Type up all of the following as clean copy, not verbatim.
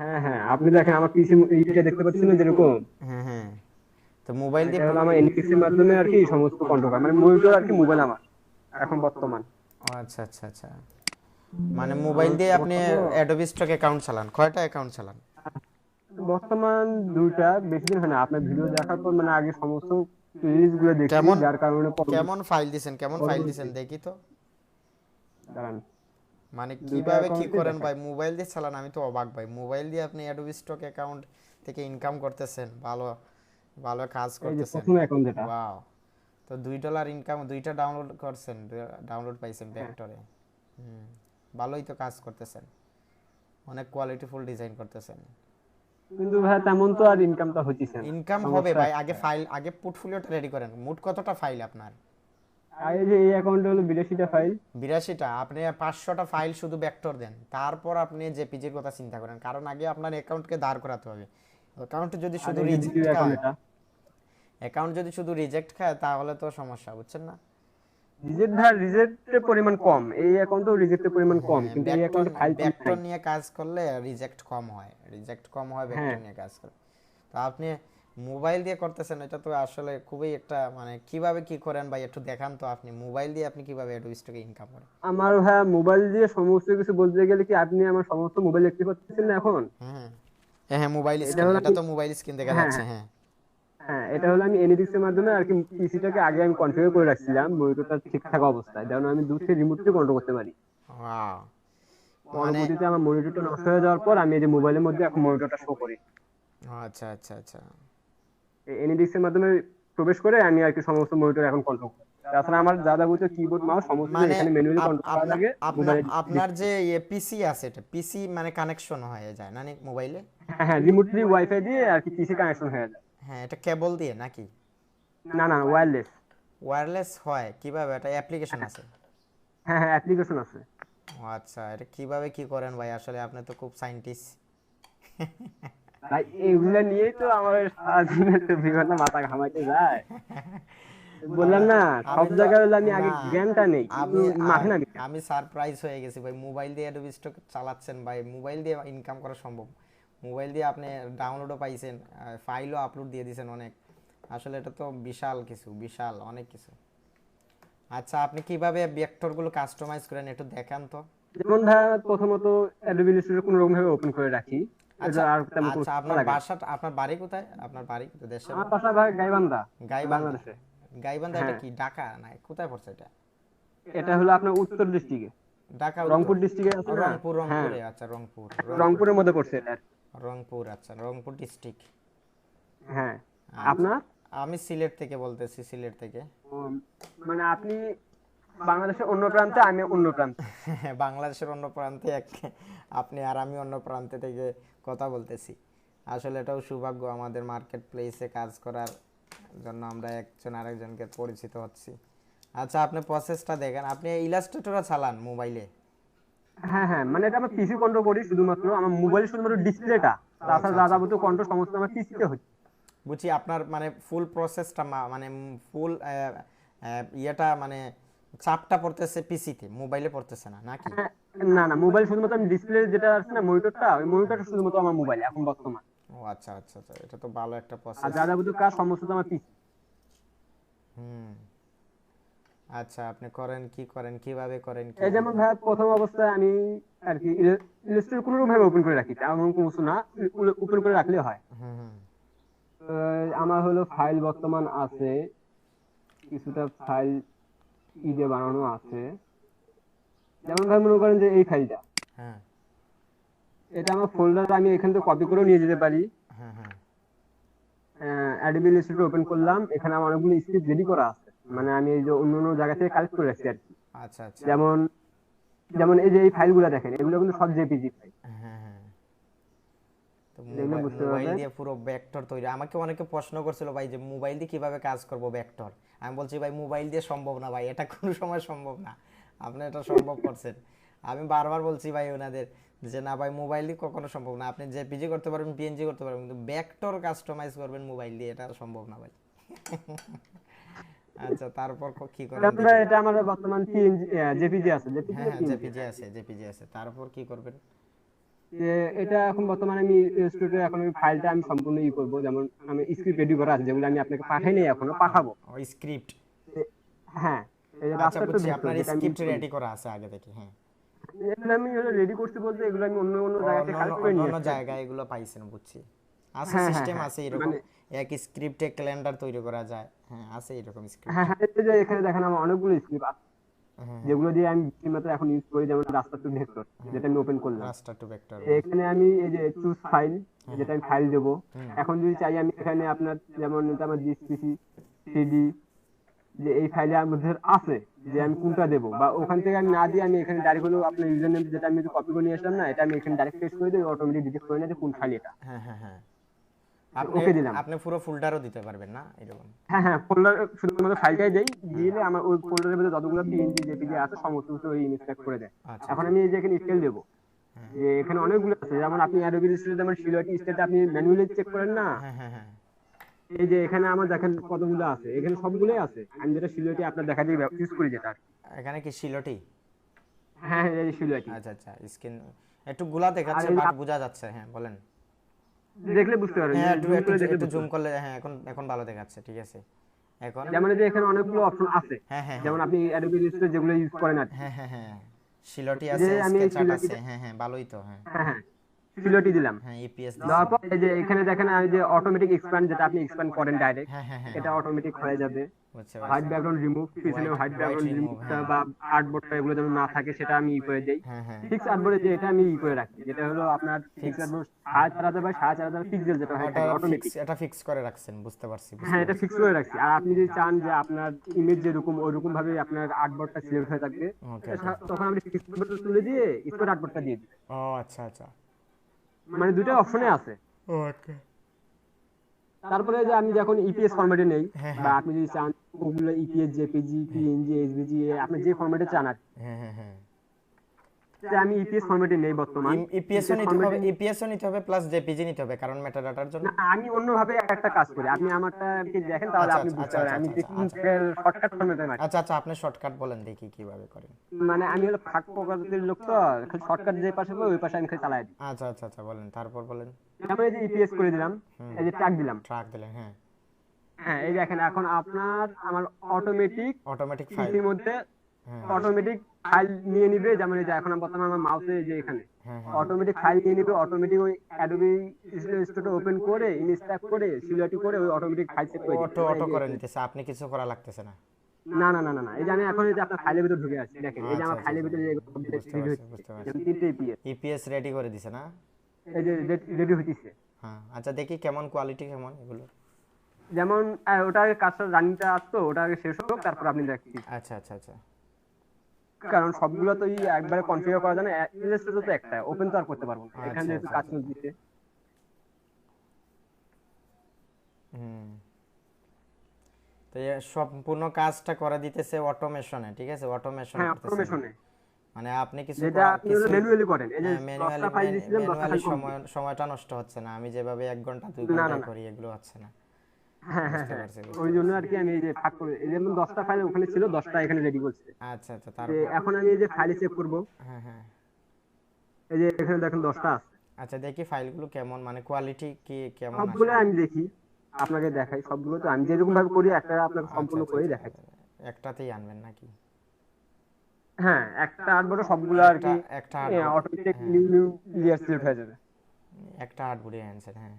হ্যাঁ হ্যাঁ, আপনি দেখেন আমার পিসি এইটা দেখতে পাচ্ছেন না যেরকম, হ্যাঁ, হ্যাঁ। তো মোবাইল এটা দিয়ে হলো আমার এনএফসি এর মাধ্যমে আর কি সমস্ত কন্ট্রোল করা, মানে মনিটর আর কি মোবাইল আমার এখন বর্তমান। ও আচ্ছা, আচ্ছা, আচ্ছা। মানে মোবাইল আমার দিয়ে আপনি বর্তমানে অ্যাডোবি স্টক অ্যাকাউন্ট চালান? কয়টা অ্যাকাউন্ট চালান? বর্তমান দুইটা, বেশি দিন হয় না আপনার ভিডিও দেখার পর, মানে আগে সমস্ত প্লেলিস্ট গুলো দেখছি কেমন যার কারণে কেমন ফাইল দিছেন, কেমন ফাইল পরবর্তী দিছেন দেখি তো। দাঁড়ান, মানে দুইটা কিভাবে কি অ্যাকাউন্টে করেন দেখায়। ভাই? মোবাইল দিয়ে চালান, আমি তো অবাক ভাই। মোবাইল দিয়ে আপনি অ্যাডোবি স্টক অ্যাকাউন্ট থেকে ইনকাম করতেছেন, ভালো ভালো কাজ এই যে করতেছেন। প্রথম অ্যাকাউন্ট যেটা। ওয়াও! তো $2 ইনকাম, দুইটা ডাউনলোড করছেন, ডাউনলোড পাইছেন হ্যাঁ, ভেক্টরে। হুম, ভালোই তো কাজ করতেছেন, অনেক কোয়ালিটিফুল ডিজাইন করতেছেন। কিন্তু ভাই তেমন তো আর ইনকামটা হচ্ছে না, ইনকাম হবে সমস্যা ভাই, আগে একটা। ফাইল, আগে পোর্টফোলিওটা রেডি করেন। মোট কতটা ফাইল আপনার? আর এই যে এই অ্যাকাউন্টে হলো 82টা ফাইল। 82টা? আপনি 500টা ফাইল শুধু ভেক্টর দেন, তারপর আপনি জেপিজির কথা চিন্তা করেন, কারণ আগে আপনার অ্যাকাউন্টকে দাঁড় করাতে হবে। অ্যাকাউন্ট যদি আর শুধু এই যে রিজেক্ট দ্বিতীয় অ্যাকাউন্ট খায়, এটা, অ্যাকাউন্ট যদি শুধু রিজেক্ট খায় তাহলে তো সমস্যা, বুঝছেন না? রিজেক্ট ভাই, রিজেক্টের পরিমাণ কম, এই অ্যাকাউন্টেও রিজেক্টের পরিমাণ কম, হ্যাঁ, কিন্তু এই ভেক্টর, অ্যাকাউন্টে ফাইল কম ভেক্টর নাই। নিয়ে কাজ করলে রিজেক্ট কম হয়, রিজেক্ট কম হয় হ্যাঁ, ভেক্টর নিয়ে কাজ করলে। তো আপনি মোবাইল দিয়ে করতেছেন, এটা তো আসলে খুবই একটা, মানে কিভাবে কি করেন ভাই একটু দেখান তো। আপনি মোবাইল দিয়ে আপনি কিভাবে অ্যাডোবি স্টকে ইনকাম করেন? আমার ভাই মোবাইল দিয়ে সমস্ত কিছু বলতে গেলে কি, আপনি আমার সমস্ত মোবাইল দেখতে পাচ্ছেন না এখন। হ্যাঁ, হ্যাঁ, হ্যাঁ, মোবাইল এটা স্ক্রিন, হলো এটা আমি, তো মোবাইল স্ক্রিন দেখা হ্যাঁ যাচ্ছে, হ্যাঁ হ্যাঁ। হ্যাঁ, এটা হলো আমি এনএডিক্স এর মাধ্যমে আর কি পিসিটাকে আগে আমি কনফিগার করে রাখছিলাম মনিটরটা ঠিকঠাক অবস্থায়, যেন আমি দূর থেকে রিমোট থেকে কন্ট্রোল করতে পারি। ওয়াও! মানে পরবর্তীতে আমার মনিটরটা নষ্ট হয়ে যাওয়ার পর আমি এই যে মোবাইলের মধ্যে এখন মনিটরটা শো করি, আচ্ছা, আচ্ছা, আচ্ছা। এনএডিক্স এর মাধ্যমে প্রবেশ করে আমি আর কি সমস্ত মনিটর এখন কন্ট্রোল করি। তাছাড়া আমার যা যাবতীয় কিবোর্ড মাউস সমস্ত কিছু মানে এখানে ম্যানুয়ালি কন্ট্রোল করার আপনার আগে আপনার মোবাইলে আপনার দিচ্ছি। যে পিসি আছে, এটা পিসি মানে কানেকশন হয়ে যায় না মোবাইলে? হ্যাঁ হ্যাঁ, রিমোটলি ওয়াইফাই দিয়ে আর কি পিসি কানেকশন হয়ে যায়। হ্যাঁ, এটা কেবল দিয়ে নাকি? না না, ওয়্যারলেস। ওয়্যারলেস হয় কিভাবে? এটা অ্যাপ্লিকেশন আছে? হ্যাঁ হ্যাঁ, অ্যাপ্লিকেশন আছে। ও আচ্ছা, এটা কিভাবে কি করেন ভাই? আসলে আপনি তো খুব সায়েন্টিস্ট। তাই এইগুলা নিয়েই তো আমার সারাদিনে 24 ঘন্টা মাথা ঘামাইতে যায়। বললাম আমি না, আমি সব তো জায়গায় হলে আমি না, আগে জ্ঞানটা নেই কিন্তু আমি মাঠে নামি না। আমি সারপ্রাইজ হয়ে গেছি ভাই, মোবাইল দিয়ে অ্যাডোবি স্টক চালাচ্ছেন ভাই, মোবাইল দিয়ে ইনকাম করা সম্ভব? মোবাইল দিয়ে আপনি ডাউনলোডও পাইছেন, ফাইলও আপলোড দিয়ে দিয়েছেন অনেক। আসলে এটা তো বিশাল কিছু, বিশাল অনেক কিছু। আচ্ছা, আপনি কিভাবে ভেক্টরগুলো কাস্টমাইজ করেন একটু দেখান তো। যেমন ভাই প্রথমত অ্যাডোবি ইলাস্ট্রেটর কোনো রকম ভাবে ওপেন করে রাখি, এটা আচ্ছা, আর তেমন কোনো আচ্ছা, সমস্যা আপনার লাগে না। বাসাটা, আপনার বাড়ি কোথায়? আপনার বাড়ি কোথায়? দেশের আমার বাড়ি? বাসা ভাই গাইবান্ধা, গাইবান্ধা? বাংলাদেশে। গাইবান্ধা এটা হ্যাঁ, কি ঢাকা না কোথায় পড়ছে এটা? এটা হলো আপনার উত্তর ডিস্ট্রিক্টে, ঢাকা উত্তর? রংপুর ডিস্ট্রিক্টে আছে না। রংপুর, হ্যাঁ, রংপুরে, আচ্ছা, রংপুর, রংপুর। রংপুরের মধ্যে পড়ছে এটা। রংপুর, আচ্ছা, রংপুর ডিস্ট্রিক্ট। হ্যাঁ, আচ্ছা, আপনার আমি সিলেট থেকে বলতেছি, সিলেট থেকে। উম, মানে আপনি বাংলাদেশের অন্য প্রান্তে, আমি অন্য প্রান্তে। বাংলাদেশের অন্য প্রান্তে এক, আপনি আর আমি অন্য প্রান্তে থেকে কথা বলতেছি। আসলে এটাও সৌভাগ্য আমাদের, মার্কেট প্লেসে কাজ করার জন্য আমরা একজন আরেকজনকে পরিচিত হচ্ছি। আচ্ছা, আপনি প্রসেসটা দেখেন, আপনি ইলাস্ট্রেটরও চালান মোবাইলে? হ্যাঁ হ্যাঁ, মানে এটা আমার পিসি কন্ট্রোল করি শুধুমাত্র, আমার মোবাইল শুধুমাত্র ডিসপ্লেটা, ও তাছাড়া আচ্ছা, যা আচ্ছা, যাবতীয় কন্ট্রোল সমস্ত আমার পিসিতে হচ্ছে। বুঝছি। আপনার মানে ফুল প্রসেসটা, মানে ফুল ইয়েটা, মানে চাপটা পড়তেছে পিসিতে, মোবাইলে পড়তেছে না নাকি? হ্যাঁ, না না, মোবাইল শুধুমাত্র আমি ডিসপ্লে যেটা আছে না মনিটরটা, ওই মনিটরটা শুধুমাত্র আমার মোবাইল এখন বর্তমান। ও আচ্ছা, আচ্ছা, আচ্ছা, এটা তো ভালো একটা আর প্রসেস। যা যাবতীয় কাজ সমস্ত তো আমার পিসি। হুম। আচ্ছা, আপনি করেন কি করেন, কিভাবে করেন কি এই কি যেমন ভাই প্রথম অবস্থায় আমি আর কি ইলাস্ট্রেটর কোনো ভাবে ওপেন করে রাখি, এমন কোনো কিছু না, ওপেন করে রাখলে হয়। হুম, হুম। আমার হলো ফাইল বর্তমান আছে, কিছুটা ফাইল ঈদে বানানো আছে। যেমন ভাই মনে করেন যে এই ফাইলটা, হ্যাঁ, এটা আমার ফোল্ডার, আমি এখান থেকে কপি করেও নিয়ে যেতে পারি। হ্যাঁ, হ্যাঁ, অ্যাডোবি ইলাস্ট্রেটর ওপেন করলাম, এখানে আমার অনেকগুলো স্ক্রিপ্ট রেডি করা আছে, হ্যাঁ। মানে আমি এই যে অন্য অন্য জায়গা থেকে কালেক্ট করে রাখছি আর কি। আচ্ছা, আচ্ছা। যেমন যেমন এই যে এই ফাইলগুলো দেখেন, এগুলো কিন্তু সব জেপিজি ফাইল, হ্যাঁ, হ্যাঁ। তো দেখলে বুঝতে মোবাইল পারবেন। দিয়ে পুরো ভেক্টর তৈরি, আমাকে অনেকে প্রশ্ন করছিল ভাই যে মোবাইল দিয়ে কিভাবে কাজ করব ভেক্টর। আমি বলছি ভাই মোবাইল দিয়ে সম্ভব না ভাই, এটা কোনো সময় সম্ভব না। আপনি এটা সম্ভব করছেন। আমি বারবার বলছি ভাই ওনাদের যে না ভাই, মোবাইল দিয়ে কখনো সম্ভব না। আপনি জেপিজি করতে পারবেন, পিএনজি করতে পারবেন, কিন্তু ভেক্টর কাস্টমাইজ করবেন মোবাইল দিয়ে, এটা সম্ভব না ভাই। আচ্ছা, তারপর কি করেন যেমন ভাই দেখি। এটা আমার বর্তমান পিএনজি জেপিজি আছে, জেপিজি হ্যাঁ, না হ্যাঁ, পিএনজি। জেপিজি আছে, জেপিজি আছে, তারপর কি করবেন? যে এটা এখন বর্তমানে আমি স্টুডিও এখন আমি ফাইলটা আমি সম্পূর্ণ করব, যেমন আমি স্ক্রিপ্ট রেডি করা আছে যেগুলো আমি আপনাকে পাঠাই নাই, এখনো পাঠাবো। ওই স্ক্রিপ্ট। হ্যাঁ, এই যে আচ্ছা রাস্তার তো বুঝছি, ভেক্টর আপনার যেটা আমি স্ক্রিপ্ট use করি, রেডি করা আছে আগে থেকে, হ্যাঁ। এগুলো আমি রেডি করতে বলতে এগুলো আমি অন্য অন্য জায়গা অন্য থেকে অন্য কালেক্ট করে অন্য নিয়ে অন্য আসছি আর কি। জায়গায় এগুলো পাইছেন, বুঝছি। আছে হ্যাঁ হ্যাঁ সিস্টেম হ্যাঁ, আছে এরকম, মানে এক স্ক্রিপ্টে ক্যালেন্ডার তৈরি করা যায়, হ্যাঁ আছে এরকম স্ক্রিপ্ট। হ্যাঁ হ্যাঁ, এই যে এখানে দেখেন আমার অনেকগুলো স্ক্রিপ্ট আছে হ্যাঁ হ্যাঁ যেগুলো দিয়ে আমি মাত্র এখন ইউজ করি, যেমন রাস্তার টু ভেক্টর হ্যাঁ, যেটা আমি ওপেন করলাম। রাস্টার টু ভেক্টর, হ্যাঁ। এখানে আমি এই যে চুজ ফাইল, হ্যাঁ যেটা আমি ফাইল দেবো। হুম, এখন যদি চাই আমি এখানে আপনার যেমন এটা আমার জিসিসি সিডি, যে এই ফাইলে আমার মধ্যে আছে যে আমি কোনটা দেবো, বা ওখান থেকে আমি না দিয়ে আমি এখানে ডাইরেক্ট হলো আপনার ইউজার নেম যেটা আমি কপি করে নিয়ে আসলাম না, এটা আমি এখানে ডাইরেক্ট পেস্ট করে দিই, অটোমেটিক ডিটেক্ট করে নেয় যে কোন ফাইল এটা। হ্যাঁ হ্যাঁ হ্যাঁ। আপনি ওকে দিলাম। আপনি পুরো ফোল্ডারও দিতে পারবেন না এরকম? হ্যাঁ হ্যাঁ, ফোল্ডার শুধুমাত্র ফাইলটাই দেই, দিলে আমার ওই ফোল্ডারের ভিতরে যতগুলো পিএনজি জেপিজি আছে সমস্ত কিছু ওই ইনস্ট্রাক্ট করে দেয়। আচ্ছা এখন আচ্ছা, আমি এই যে এখানে স্কেল দেবো, হ্যাঁ যে এখানে অনেকগুলো আছে, যেমন আপনি অ্যাডোবি ইলাস্ট্রেটর যেমন সিলুয়েট স্টেটটা আপনি ম্যানুয়ালি চেক করেন না, হ্যাঁ হ্যাঁ হ্যাঁ। এই যে এখানে আমার দেখেন কতগুলো আছে, এখানে সবগুলোই আছে, আমি যেটা সিলুয়েটে আপনার দেখা দিয়ে ইউজ করি যেটা আর কি। এখানে কি শিলটি? হ্যাঁ হ্যাঁ, এই যে সিলুয়েট আচ্ছা আচ্ছা, স্ক্রিন একটু গোলা আর দেখাচ্ছে এই যে বাট বোঝা যাচ্ছে, হ্যাঁ বলেন। দেখলে বুঝতে পারবেন, হ্যাঁ একটু জুম একটু করে দেখলে একটু বুঝতে জুম পারবেন। করলে, হ্যাঁ এখন এখন ভালো দেখাচ্ছে, ঠিক আছে এখন। যেমন এই যে এখানে অনেকগুলো অপশন আছে, হ্যাঁ হ্যাঁ হ্যাঁ যেমন আপনি অ্যাডোবি ইলাস্ট্রেটর যেগুলো ইউজ করেন আর কি। হ্যাঁ হ্যাঁ হ্যাঁ, শিলটি যে আছে, আমি এই স্কেচ আর্ট আছে, সিলুয়েটটা, হ্যাঁ হ্যাঁ ভালোই তো, হ্যাঁ। হ্যাঁ হ্যাঁ, সিলুয়েটই দিলাম। হ্যাঁ ইপিএস দেওয়ার দিছেন। পর এই যে এখানে দেখেন আমি যে অটোমেটিক এক্সপ্যান্ড, যেটা আপনি এক্সপ্যান্ড করেন ডাইরেক্ট, হ্যাঁ হ্যাঁ হ্যাঁ এটা অটোমেটিক হয়ে যাবে। বুঝতে হোয়াইট পারছি। ব্যাকগ্রাউন্ড রিমুভ, পিছনে white white white background remove, রিমুভটা হ্যাঁ বা আর্টবোর্ডটা এগুলো যেন না থাকে সেটা আমি করে দেই। হ্যাঁ হ্যাঁ। ফিক্স আর্টবোর্ডে যে এটা আমি করে রাখি, যেটা হলো আপনার fix fix, artboard 4500 by 4500 pixel যেটা হয়ে ওটা থাকে ফিক্স, অটোমেটিক। এটা ফিক্স করে রাখছেন, বুঝতে পারছি বুঝতে হ্যাঁ, এটা পারছি। ফিক্স করে রাখছি। আর আপনি যদি চান যে আপনার ইমেজ যেরকম ওইরকম ভাবে আপনার আর্টবোর্ডটা সিলেক্ট হয়ে থাকবে, ওকে ওকে। তখন আপনি ফিক্স আর্টবোর্ডটা তুলে দিয়ে স্কোয়ার আর্টবোর্ডটা দিয়ে দিবেন। ও আচ্ছা আচ্ছা, মানে দুটো অপশনে আছে। ওকে। তারপরে যে আমি যখন ইপিএস ফরম্যাটে নেই, হ্যাঁ বা হ্যাঁ আপনি যদি চান ওগুলো ইপিএস জেপিজি পিএনজি এসভিজি আপনি যে ফরম্যাটে চান আর কি। হ্যাঁ হ্যাঁ হ্যাঁ। যে আমি ইপিএস ফরম্যাটে নেই বর্তমান। ইপিএসও ইপিএস নিতে হবে, ফরম্যাটে ইপিএসও নিতে হবে প্লাস জেপিজি নিতে হবে কারণ মেটাডাটার জন্য। না, আমি অন্যভাবে একটা কাজ করি, আপনি আমারটা আর কি দেখেন তাহলে আচ্ছা আপনি আচ্ছা বুঝতে আচ্ছা পারবেন। আমি আচ্ছা দেখুন আচ্ছা শর্টকাট ফরম্যাটে মারি। আচ্ছা আচ্ছা, আপনি শর্টকাট বলেন দেখি কিভাবে করেন। মানে আমি হলো ফাঁক প্রকৃতির লোক, তো খালি শর্টকাট যে পাশে পাবো ওই পাশে আমি খালি চালাই দিই। আচ্ছা আচ্ছা আচ্ছা বলেন, তারপর বলেন। আমি এই যে ইপিএস করে দিলাম, হুম, এই যে ট্যাগ দিলাম। ট্রাক দিলেন, হ্যাঁ। হ্যাঁ, এই দেখেন এখন আপনার আমার অটোমেটিক অটোমেটিক ফাইল, পিসির মধ্যে হ্যাঁ অটোমেটিক ফাইল নিয়ে নিবে, যেমন এই যে এখন বর্তমানে আমার মাউসে যে এখানে হ্যাঁ হ্যাঁ। অটোমেটিক ফাইল নিয়ে নিবে, অটোমেটিক ওই অ্যাডোবি স্টোরটা ওপেন করে ইনস্ট্যাক্ট করে সিলেক্ট করে ওই অটোমেটিক ফাইল সেভ করে দিবে। অটো অটো করে নিতেছে, আপনি কিছু করা লাগতেছে না। না না না না না, এই যে আমি এখন এই যে আপনার ফাইলের ভিতর ঢুকে আসছি, দেখেন এই যে আচ্ছা আমার আচ্ছা ফাইলের আচ্ছা, ভিতরে বুঝতে রেডি পারছি হচ্ছে, বুঝতে পারছি। যেমন তিনটে ইপিএস ইপিএস রেডি করে দিছে না? এই যে রেডি হইতেছে। হ্যাঁ আচ্ছা, দেখি কেমন কোয়ালিটি, কেমন এগুলো। যেমন ওটা আগে কাজটা রানিংটা আসতো, ওটা আগে শেষ হোক তারপর আপনি দেখছি, আচ্ছা আচ্ছা আচ্ছা, কারণ সবগুলো তো একবারে কনফিগার করা যায় না, ইলাস্ট্রেটর তো একটা ওপেন তো আর করতে পারবো না, এখানে আচ্ছা যেহেতু আচ্ছা কাজ আচ্ছা। চলতেছে। হুম, তো সম্পূর্ণ কাজটা করে দিতেছে অটোমেশনে, ঠিক আছে, অটোমেশন হ্যাঁ, করতেছে। অটোমেশনে মানে আপনি কিছু যেটা আপনি হলো ম্যানুয়ালি করেন, এই যে 10টা ফাইল দিয়েছিলাম 10টা ম্যানুয়ালি ফাইল কমপ্লিট। সময়টা নষ্ট হচ্ছে না, আমি যেভাবে 1 ঘন্টা 2 না না ঘন্টায় না, করি এগুলো হচ্ছে না। হ্যাঁ হ্যাঁ বুঝতে হ্যাঁ, পারছি ওই বুঝতে জন্য পারছি। আর কি আমি এই যে ভাগ করে, এই যেমন 10টা ফাইল ওখানে ছিল 10টা এখানে রেডি করছে। আচ্ছা আচ্ছা, যে তারপর? এখন আমি এই যে ফাইল চেক করব, হ্যাঁ হ্যাঁ। এই যে এখানে দেখেন 10টা আছে, আচ্ছা দেখি ফাইলগুলো কেমন, মানে কোয়ালিটি কি কেমন আসে। সবগুলো আমি দেখি, আপনাকে দেখাই সবগুলো, তো আমি যেরকম ভাবে করি একটা আপনাকে আচ্ছা সম্পূর্ণ আচ্ছা করেই আচ্ছা, দেখাই। একটাতেই আনবেন নাকি? হ্যাঁ, একটা আর্টবোর্ডে সবগুলো আর কি একটা আর্টবোর্ড, অটোমেটিক হ্যাঁ নিউ নিউ লেয়ার সিলেক্ট হয়ে যাবে। একটা আর্টবোর্ডে আনছেন, হ্যাঁ।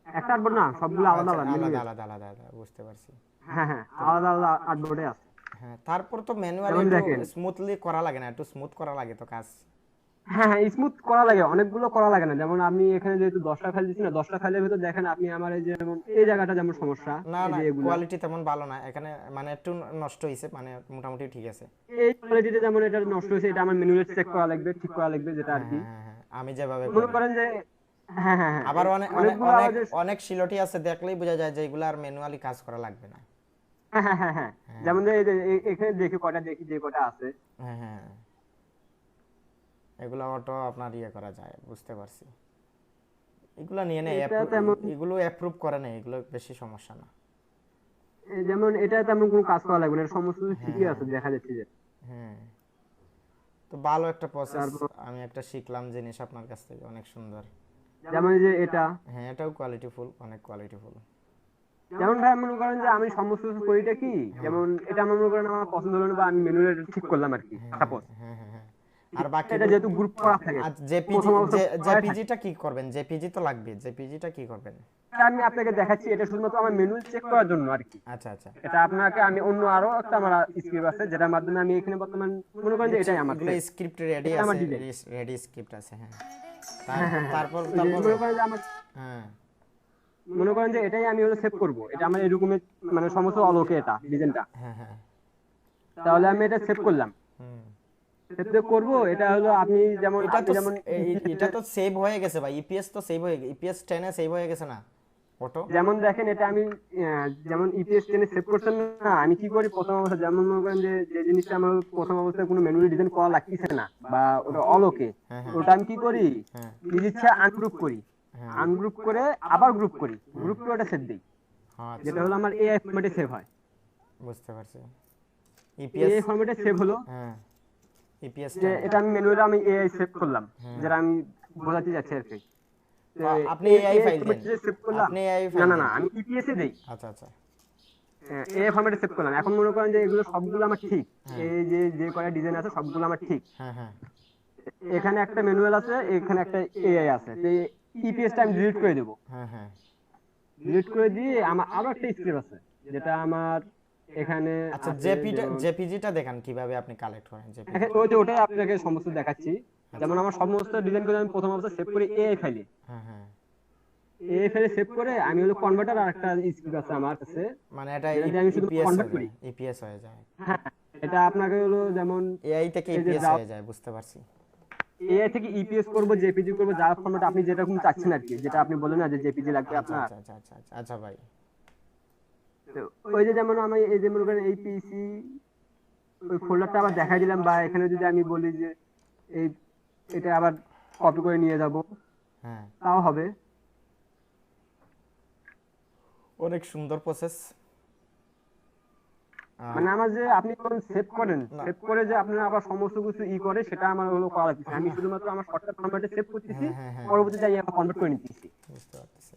একটা আর্টবোর্ড না, সবগুলো আলাদা আচ্ছা, আলাদা আলাদা manual। আলাদা আলাদা আলাদা, বুঝতে পারছি। হ্যাঁ হ্যাঁ, আলাদা আলাদা আর্টবোর্ডে আছে। হ্যাঁ, তারপর তো ম্যানুয়ালি যেমন একটু দেখেন, স্মুথলি করা লাগে না, একটু স্মুথ করা লাগে তো কাজ। হ্যাঁ হ্যাঁ, স্মুথ করা লাগে, অনেকগুলো করা লাগে না। যেমন আমি এখানে যেহেতু 10টা ফাইল দিচ্ছি না, 10টা ফাইলের ভিতর দেখেন আপনি আমার এই যে যেমন এই জায়গাটা যেমন সমস্যা, না এই না, যে এগুলা কোয়ালিটি তেমন ভালো না এখানে, মানে একটু নষ্ট হয়েছে, মানে মোটামুটি ঠিক আছে। এই কোয়ালিটিতে যেমন এটা নষ্ট হয়েছে, এটা আমার ম্যানুয়ালি চেক করা লাগবে, ঠিক করা লাগবে, যেটা আর হ্যাঁ কি হ্যাঁ হ্যাঁ হ্যাঁ, আমি যেভাবে মনে করি। করেন যে হ্যাঁ হ্যাঁ হ্যাঁ, আবার অনেক অনেক অনেকগুলো অনেক আবার অনেক শিলটি আছে, দেখলেই বোঝা যায় যে এগুলো আর ম্যানুয়ালি কাজ করা লাগবে না। হ্যাঁ হ্যাঁ হ্যাঁ হ্যাঁ, হ্যাঁ যেমন যে এই যে এখানে দেখি কয়টা, দেখি যে কয়টা আছে। হ্যাঁ হ্যাঁ, এগুলো অটো আপনার ইয়ে করা যায়, বুঝতে পারছি। এগুলো নিয়ে নেয়, এটা তেমন এগুলো অ্যাপ্রুভ করে নেয়, এগুলো বেশি সমস্যা না। যেমন এটা তেমন কোনো কাজ করা লাগবে না, এটা সমস্ত কিছু হ্যাঁ ঠিকই হ্যাঁ আছে দেখা যাচ্ছে যে। হ্যাঁ, তো ভালো একটা প্রসেস, তারপর আমি একটা শিখলাম জিনিস আপনার কাছ থেকে, অনেক সুন্দর। যেমন এই যে এটা, হ্যাঁ এটাও কোয়ালিটিফুল, অনেক কোয়ালিটিফুল। যেমন ভাই মনে করেন যে আমি সমস্ত কিছু করিটা কি, যেমন এটা আমার মনে করেন আমার পছন্দ হলো না বা আমি ম্যানুয়ালি ঠিক করলাম আর কি, হ্যাঁ সাপোজ হ্যাঁ হ্যাঁ হ্যাঁ। আর এটা বাকিগুলো যেহেতু গ্রুপ করা থাকে, আর জেপিজি, প্রথম অবস্থা করা থাকে, জেপিজিটা কি করবেন? জেপিজি তো লাগবে, জেপিজিটা কি করবেন? এটা আমি আপনাকে দেখাচ্ছি, এটা শুধুমাত্র আমার ম্যানুয়াল চেক করার জন্য আর কি। আচ্ছা আচ্ছা, এটা আপনাকে আমি অন্য আরো একটা আমার স্ক্রিপ্ট আছে যেটার মাধ্যমে আমি এখানে বর্তমান মনে করেন যে বুঝছি, এটাই আমার এগুলো সেট, স্ক্রিপ্ট রেডি এটা আমার আছে, ডিজাইন। রেডি স্ক্রিপ্ট আছে, হ্যাঁ। হ্যাঁ হ্যাঁ হ্যাঁ, তারপর ওই যে তারপর মনে করেন যে আমার, হ্যাঁ মনে করেন যে এটাই আমি হলো সেভ করব, এটা আমার এরকমের মানে সমস্ত অলোকে এটা ডিজাইনটা, হ্যাঁ হ্যাঁ। তাহলে আমি এটা সেভ করলাম। হুম। সেভ করব, এটা হলো আপনি যেমন এটা আপনি তো যেমন এটা তো সেভ হয়ে গেছে ভাই, ইপিএস তো সেভ হয়ে গেছে, ইপিএস 10 এ সেভ হয়ে গেছে না অটো? যেমন দেখেন এটা আমি যেমন ইপিএস টেনে সেভ করছেন না, আমি কি করি প্রথম অবস্থা, যেমন মনে করেন যে যে জিনিসটা আমার প্রথম অবস্থায় কোনো ম্যানুয়ালি ডিজাইন করা লাগতেছে না বা ওটা অলোকে, হ্যাঁ হ্যাঁ ওটা আমি কি করি, হ্যাঁ নিজ ইচ্ছা আনগ্রুপ করি, হ্যাঁ। আনগ্রুপ করে আবার গ্রুপ করি, গ্রুপ করে ওটা সেভ দিই, হ্যাঁ, আচ্ছা, যেটা হলো আমার এআই ফরম্যাটে সেভ হয়। বুঝতে পারছি। ইপিএস, এআই ফরম্যাটে সেভ হলো, হ্যাঁ ইপিএস যে 10। এটা আমি ম্যানুয়ালি আমি এআই সেভ করলাম, হ্যাঁ। যেটা আমি বোঝাতে যাচ্ছি আর কি। তো আপনি এআই ফাইল দেন, ফরম্যাটে সেভ করলাম, আপনি এআই না ফাইল না দেন? না আমি ইপিএস এ দেই, আচ্ছা আচ্ছা। এআই ফরম্যাটে সেভ করলাম। এখন মনে করেন যে এগুলো সবগুলো আমার ঠিক, হ্যাঁ এই যে যে কয়টা ডিজাইন আছে সবগুলো আমার ঠিক, হ্যাঁ হ্যাঁ এখানে একটা ম্যানুয়াল আছে, এখানে একটা এআই আছে, তো ইপিএস টা আমি ডিলিট করে দেবো, হ্যাঁ হ্যাঁ। ডিলিট করে দিয়ে আমার আরো একটা স্ক্রিপ্ট আছে যেটা আমার এখানে আচ্ছা, আছে, যেমন জেপিজিটা দেখান কিভাবে আপনি কালেক্ট করেন জেপিজি। ওটাই আপনাকে সমস্ত দেখাচ্ছি। যেমন আমার সমস্ত ডিজাইন করে আমি প্রথম অবস্থা সেভ করি এআই ফাইলে, হ্যাঁ হ্যাঁ। এআই ফাইলে সেভ করে আমি হলো কনভার্টার আর একটা স্ক্রিপ্ট আছে আমার কাছে, মানে এটা যেটা দিয়ে আমি শুধু ইপিএস কনভার্ট হয়ে করি। যায়, ইপিএস হয়ে যায়, হ্যাঁ, এটা আপনাকে হলো যেমন এআই থেকে এই যে ইপিএস হয়ে যায়, বুঝতে পারছি। এআই থেকে ইপিএস করবো, জেপিজি করবো, যার ফরম্যাট আপনি যেরকম চাচ্ছেন আর কি, যেটা আপনি বলেন না যে জেপিজি লাগবে আচ্ছা আপনার। আচ্ছা আচ্ছা আচ্ছা আচ্ছা আচ্ছা ভাই। তো ওই যে যেমন আমি এই যে মনে করেন এই পিসি ওই ফোল্ডারটা আবার দেখাই দিলাম, বা এখানে যদি আমি বলি যে এই এটা আবার কপি করে নিয়ে যাব, হ্যাঁ, তাও হবে। অনেক সুন্দর প্রসেস। মানে আমার যে আপনি যখন সেভ করেন, না। সেভ করে যে আপনার আবার সমস্ত কিছু করে সেটা আমার হলো করা লাগতেছে, আমি শুধুমাত্র আমার শর্টকাট ফরম্যাটে সেভ করতেছি, হ্যাঁ হ্যাঁ হ্যাঁ, পরবর্তীতে আমি আবার কনভার্ট করে নিতেছি। বুঝতে পারতেছি।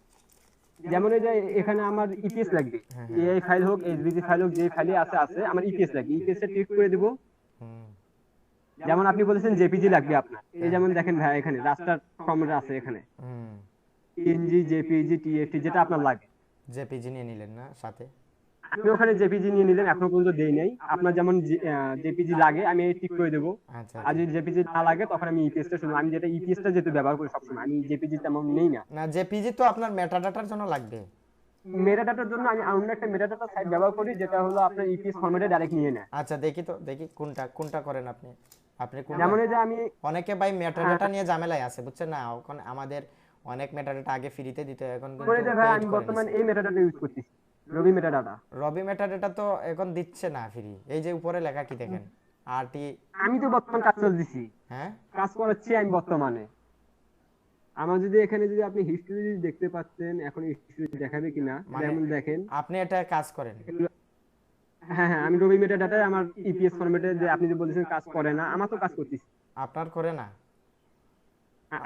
যেমন এই যে এখানে আমার ইপিএস লাগবে, হ্যাঁ হ্যাঁ। এআই ফাইল হোক এসভিজি ফাইল হোক, যে ফাইলে আছে আছে আমার ইপিএস লাগবে, ইপিএস টা ক্লিক করে দিব। হুম। যেমন আপনি বলেছেন জেপিজি লাগবে আপনার, এই হ্যাঁ। যেমন দেখেন ভাই এখানে রাস্টার ফরম্যাট আছে এখানে, হুম। পিএনজি জেপিজি টিএফটি যেটা আপনার লাগে, জেপিজি নিয়ে নিলেন না সাথে? আপনি ওখানে জেপিজি নিয়ে নিলেন, এখনো পর্যন্ত দেই নাই। আপনার যেমন জেপিজি লাগে আমি ঠিক করে দেবো, আচ্ছা আর আচ্ছা। যদি জেপিজি না লাগে তখন আমি ইপিএস টা শুধু, আমি যেটা ইপিএস টা যেহেতু ব্যবহার করি সবসময়, আমি জেপিজি তেমন নেই না। না, জেপিজি তো আপনার মেটাডাটার জন্য লাগবে। মেটাডাটার জন্য আমি অন্য একটা মেটাডাটা সাইট ব্যবহার করি, যেটা হলো আপনার ইপিএস ফরম্যাটে ডাইরেক্ট নিয়ে নেয়। আচ্ছা দেখি তো, দেখি কোনটা কোনটা করেন আপনি, আপনি কোনটা? যেমন এই যে আমি অনেকে ভাই মেটাডাটা নিয়ে ঝামেলায় আছে, বুঝছেন না? এখন আমাদের অনেক মেটাডাটা আগে ফ্রিতে দিত, এখন কিন্তু করে যে ভাই পেইড আমি করে বর্তমান নিছে। এই মেটাডাটা ইউজ করতেছি, রবি মেটাডাটা। রবি মেটাডাটা তো এখন দিচ্ছে না ফ্রি, এই যে উপরে লেখা কি দেখেন, আরটি। আমি তো বর্তমান কাজ দিছি, হ্যাঁ কাজ করাচ্ছি আমি বর্তমানে। আমার যদি এখানে যদি আপনি হিস্ট্রি দেখতে পাচ্ছেন, এখন হিস্ট্রি দেখাবে কিনা, মানে যেমন দেখেন আপনি এটা কাজ করেন? হ্যাঁ হ্যাঁ, আমি রবি মেটাডাটায় আমার ইপিএস ফরম্যাটে, যে আপনি যে বলেছেন কাজ করে না, আমার তো কাজ করতেছি। আপনার করে না?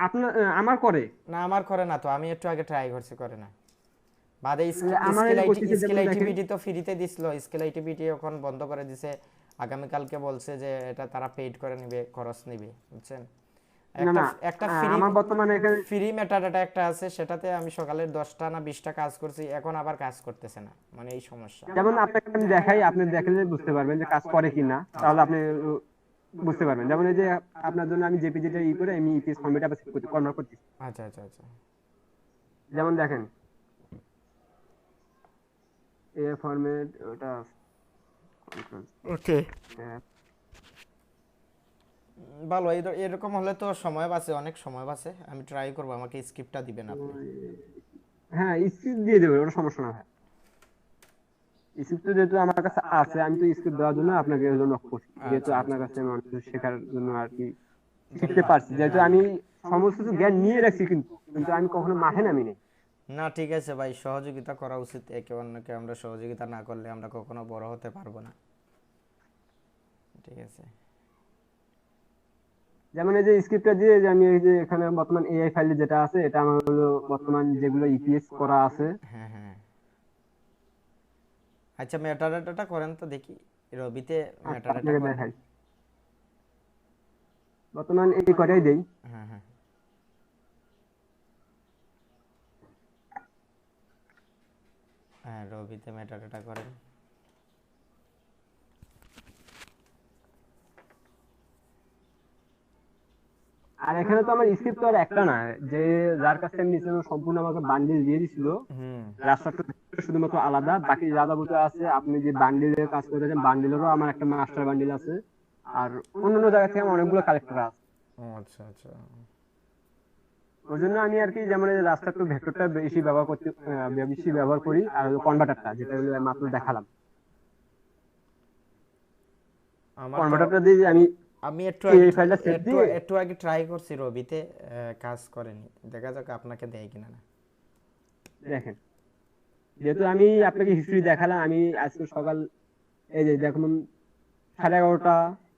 আপনার আমার করে না আমার করে না তো, আমি একটু আগে ট্রাই করছি, করে না। বাদে আমার করতেছে, স্কিল যেমন দেখেন আইটিভিটি তো ফ্রিতে দিছিল, স্কিল আইটিভিটি এখন বন্ধ করে দিছে, আগামীকালকে বলছে যে এটা তারা পেইড করে নিবে, খরচ নিবে, বুঝছেন? না একটা না, একটা ফ্রি, আমার বর্তমানে এখানে ফ্রি মেটাডাটা একটা আছে, সেটাতে আমি সকালে 10টা না 20টা কাজ করছি, এখন আবার কাজ করতেছে না, মানে এই সমস্যা। যেমন আপনাকে আমি দেখাই, আপনি দেখলে বুঝতে পারবেন যে কাজ করে কিনা, তাহলে আপনি বুঝতে পারবেন। যেমন এই যে আপনার জন্য আমি জেপিজিটা করে আমি ইপিএস ফরম্যাটে আবার কনভার্ট করতেছি। আচ্ছা আচ্ছা আচ্ছা। যেমন দেখেন এ ফরম্যাট ওটা ওকে, ভালো। এরকম হলে তো সময় বাঁচে, অনেক সময় বাঁচে। আমি ট্রাই করব, আমাকে স্ক্রিপ্টটা দিবেন আপনি। হ্যাঁ স্ক্রিপ্ট দিয়ে দেবো, ওটা সমস্যা না ভাই। স্ক্রিপ্ট যেহেতু আমার কাছে আছে, আমি তো স্ক্রিপ্ট দেওয়ার জন্য আপনাকে হলো নক করছি, যেহেতু আচ্ছা আপনার আচ্ছা কাছে আমি অনেক কিছু শেখার জন্য আর কি শিখতে পারছি, যেহেতু আমি সমস্ত কিছু জ্ঞান নিয়ে রাখছি, কিন্তু কিন্তু আমি কখনো মাঠে নামি নেই। না ঠিক আছে ভাই, সহযোগিতা করা উচিত, একে অন্যকে আমরা সহযোগিতা না করলে আমরা কখনো বড় হতে পারবো না। ঠিক আছে। যেমন এই যে স্ক্রিপ্টটা দিয়ে যে আমি এই যে এখানে বর্তমান এআই ফাইলে যেটা আছে এটা আমার হলো বর্তমান যেগুলো ইপিএস করা আছে। হ্যাঁ হ্যাঁ। আচ্ছা মেটাডাটাটা করেন তো দেখি, রবিতে আচ্ছা মেটাডাটা আপনাকে করেন। দেখাই, বর্তমান এই কটাই দেই। হ্যাঁ হ্যাঁ। হ্যাঁ রবিতে মেটাডাটা করেন। আর এখানে তো আমার স্ক্রিপ্ট তো আর একটা না, যে যার কাছ থেকে আমি নিয়েছিলাম সম্পূর্ণ আমাকে বান্ডিল দিয়ে দিছিল, হুম। রাস্তাটা শুধুমাত্র আলাদা, বাকি যা যাবতীয় আছে আপনি যে বান্ডিলের কাজ করেছেন বান্ডিলেরও আমার একটা মাস্টার বান্ডিল আছে। আর অন্যান্য জায়গা থেকে আমার অনেকগুলো কালেক্টর আছে। ও আচ্ছা আচ্ছা। ওই জন্য আমি আর কি যেমন এই রাস্তা একটু ভেক্টরটা বেশি ব্যবহার করতে বেশি ব্যবহার করি, আর কনভার্টারটা যেটা হলো মাত্র দেখালাম, আমার তো, কনভার্টারটা দিয়ে আমি আমি একটু আগে এই ফাইলটা সেভ একটু দিয়ে। একটু আগে ট্রাই করছি রবিতে, কাজ করেনি, দেখা যাক আপনাকে দেয় কিনা না। দেখেন, যেহেতু আমি আপনাকে হিস্ট্রি দেখালাম, আমি আজকে সকাল এই যে দেখুন 11:30,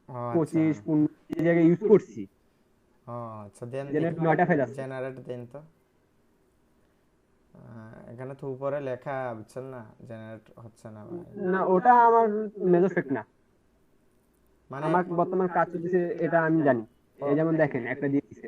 ও আচ্ছা। 25, 15 এই জায়গায় ইউজ করছি। ও আচ্ছা দেন যেন দেখি, 9টা ফাইল আছে। জেনারেট দেন তো। এখানে তো উপরে লেখা বুঝছেন না, জেনারেট হচ্ছে না ভাই। না ওটা আমার মেজর ফ্যাক্ট না, মানে আমার বর্তমান কাজ চলতেছে এটা আমি জানি। ও, এই যেমন দেখেন একটা দিয়ে দিছে।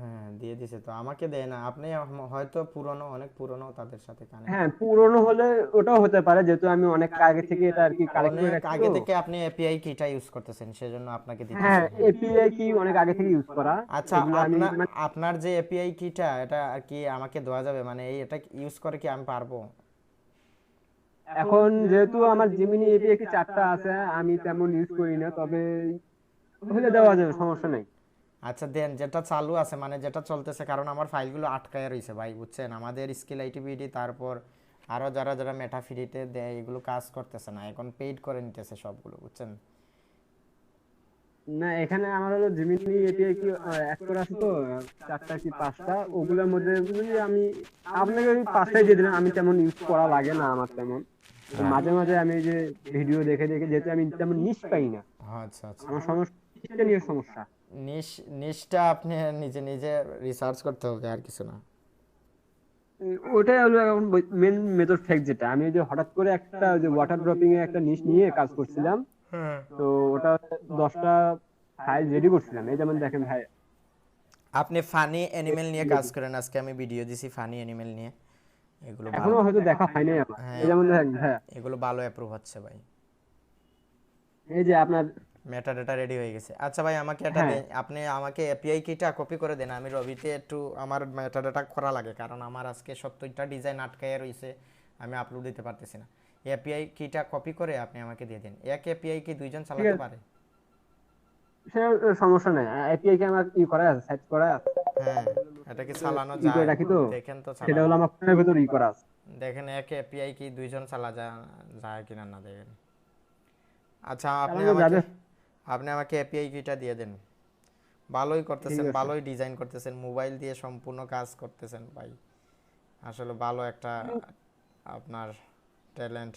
হ্যাঁ দিয়ে দিছে তো, আমাকে দেয় না, আপনি হয়তো পুরনো, অনেক পুরনো তাদের সাথে কানেক্ট। হ্যাঁ পুরনো হলে ওটাও হতে পারে, যেহেতু আমি অনেক আগে থেকে এটা আর কি কালেক্ট করে অনেক রাখছি তো। আগে থেকে আপনি এপিআই কিটা ইউজ করতেছেন, সেজন্য আপনাকে হ্যাঁ দিতেছে। এপিআই কি অনেক আগে থেকে ইউজ করা, আচ্ছা এগুলো আমি আপনার, মানে আপনার যে এপিআই কিটা এটা আর কি আমাকে দেওয়া যাবে, মানে এই এটা ইউজ করে কি আমি পারবো? এখন যেহেতু আমার জিমিনি এপিআই কি 4টা আছে, আমি তেমন ইউজ করি না, তবে হলে দেওয়া যাবে, সমস্যা নেই। আচ্ছা দেন যেটা চালু আছে, মানে যেটা চলতেছে, কারণ আমার ফাইলগুলো আটকায় রয়েছে ভাই বুঝছেন, আমাদের স্কিল আইটিভিডি তারপর আরো যারা যারা মেটা ফ্রিতে দেয় এগুলো কাজ করতেছে না, এখন পেইড করে নিতেছে সবগুলো বুঝছেন। না এখানে আমার হলো জিমিনি এপিআই কি এক করে আছে তো, 4টা কি 5টা, ওগুলোর মধ্যে বুঝলি আমি আপনাকে ওই 5টাই দিয়ে দিলাম, আমি তেমন ইউজ করা লাগে না আমার তেমন। তো হ্যাঁ। মাঝে মাঝে আমি এই যে ভিডিও দেখে দেখে, যেহেতু আমি তেমন নিশ পাই না, আচ্ছা আচ্ছা। আমার সমস্যা নিয়ে সমস্যা। নিশ, নিশটা আপনি নিজে নিজে রিসার্চ করতে হবে আর কিছু না। ওটাই হলো এখন মেন মেথড ফ্যাক্ট, যেটা আমি ওই যে হঠাৎ করে একটা ওই যে ওয়াটার ড্রপিং এ একটা নিশ নিয়ে কাজ করছিলাম, হ্যাঁ। তো ওটা 10টা ফাইল রেডি করছিলাম। এই যেমন দেখেন ভাই, আপনি ফানি অ্যানিমেল নিয়ে কাজ করেন, আজকে আমি ভিডিও দিছি ফানি অ্যানিমেল নিয়ে, এগুলো ভালো। এখনো হয়তো দেখা হয়নি আমার। হ্যাঁ এই যেমন দেখেন ভাই, এগুলো ভালো অ্যাপ্রুভ হচ্ছে ভাই। এই যে আপনার, মেটাডাটা রেডি হয়ে গেছে। আচ্ছা ভাই আমাকে এটা হ্যাঁ দেন, আপনি আমাকে এপিআই কিটা কপি করে দেন, আমি রবিতে একটু আমার মেটাডাটা করা লাগে, কারণ আমার আজকে 70টা ডিজাইন আটকায় রয়েছে, আমি আপলোড দিতে পারতেছি না। এপিআই কিটা কপি করে আপনি আমাকে দিয়ে দেন, এক এপিআই কি দুইজন ঠিক চালাতে আছে, পারে? সে সমস্যা নেই। এপিআই কে আমার ই করা আছে, সেট করা আছে, হ্যাঁ এটা কি চালানো ই করে যায়? রাখি তো, দেখেন তো সেটা চালানো, হলো আমার ফোনের ভেতর ই করা আছে। দেখেন এক এপিআই কি দুইজন চালা যায়, যায় কিনা না দেখেন। আচ্ছা চালানো যাবে। আপনি আমাকে এপিআই কিটা দিয়ে দেন। ভালোই ঠিক করতেছেন, আছে, ভালোই ডিজাইন করতেছেন, মোবাইল দিয়ে সম্পূর্ণ কাজ করতেছেন ভাই, আসলে ভালো একটা আপনার ট্যালেন্ট।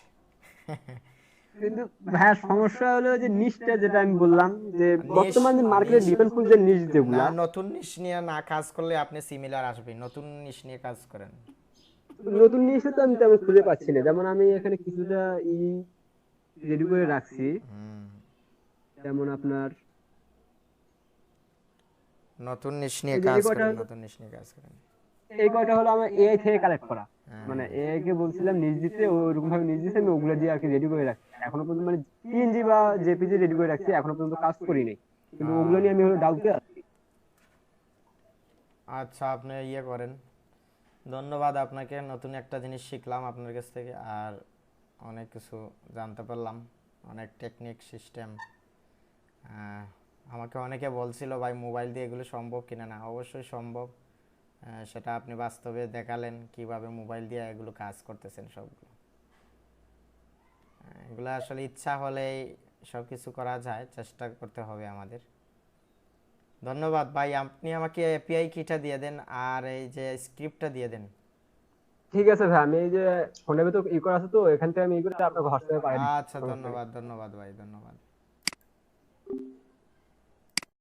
কিন্তু ভাইয়া সমস্যা হলো যে নিশটা, যেটা আমি বললাম যে নিশ, বর্তমান যে মার্কেটে নিশ, ডিপেন্ডফুল যে নিশ না যেগুলা, নতুন নিশ নিয়ে না কাজ করলে আপনি সিমিলার আসবে, নতুন নিশ নিয়ে কাজ করেন। নতুন নিশে তো আমি তেমন খুঁজে পাচ্ছি না। যেমন আমি এখানে কিছুটা ই রেডি করে রাখছি, হুম। যেমন আপনার নতুন নিশ নিয়ে এই যে কাজ করেন, নতুন নিশ নিয়ে কাজ করেন। এই কয়টা হলো আমার এআই থেকে কালেক্ট করা। হ্যাঁ মানে এআই কে বলছিলাম নিজ দিতে, ওরকম ভাবে নিজ দিতে, আমি ওগুলা দিয়ে আর কি রেডি করে রাখছি এখনো পর্যন্ত, মানে পিএনজি বা জেপিজি রেডি করে রাখছি, এখনো পর্যন্ত কাজ করি নাই, কিন্তু ওগুলো নিয়ে আমি হলো ডাউটে আছি। আচ্ছা আপনি ইয়ে করেন, ধন্যবাদ আপনাকে, নতুন একটা জিনিস শিখলাম আপনার কাছ থেকে, আর অনেক কিছু জানতে পারলাম, অনেক টেকনিক সিস্টেম। আমাকে অনেকে বলছিল ভাই মোবাইল দিয়ে এগুলো সম্ভব কিনা, না অবশ্যই সম্ভব। সেটা আপনি বাস্তবে দেখালেন কিভাবে মোবাইল দিয়ে এগুলো কাজ করতেছেন সবগুলো। এগুলো আসলে ইচ্ছা হলেই সব কিছু করা যায়, চেষ্টা করতে হবে আমাদের। ধন্যবাদ ভাই, আপনি আমাকে এপিআই কিটা দিয়ে দেন আর এই যে স্ক্রিপ্টটা দিয়ে দেন। ঠিক আছে ভাই, আমি এই যে ফোনের ভেতর ই করা আছে তো, এখান থেকে আমি ই করে আপনাকে হোয়াটসঅ্যাপে পাঠিয়ে দিচ্ছি, আচ্ছা সমস্যা নেই। ধন্যবাদ, ধন্যবাদ ভাই, ধন্যবাদ।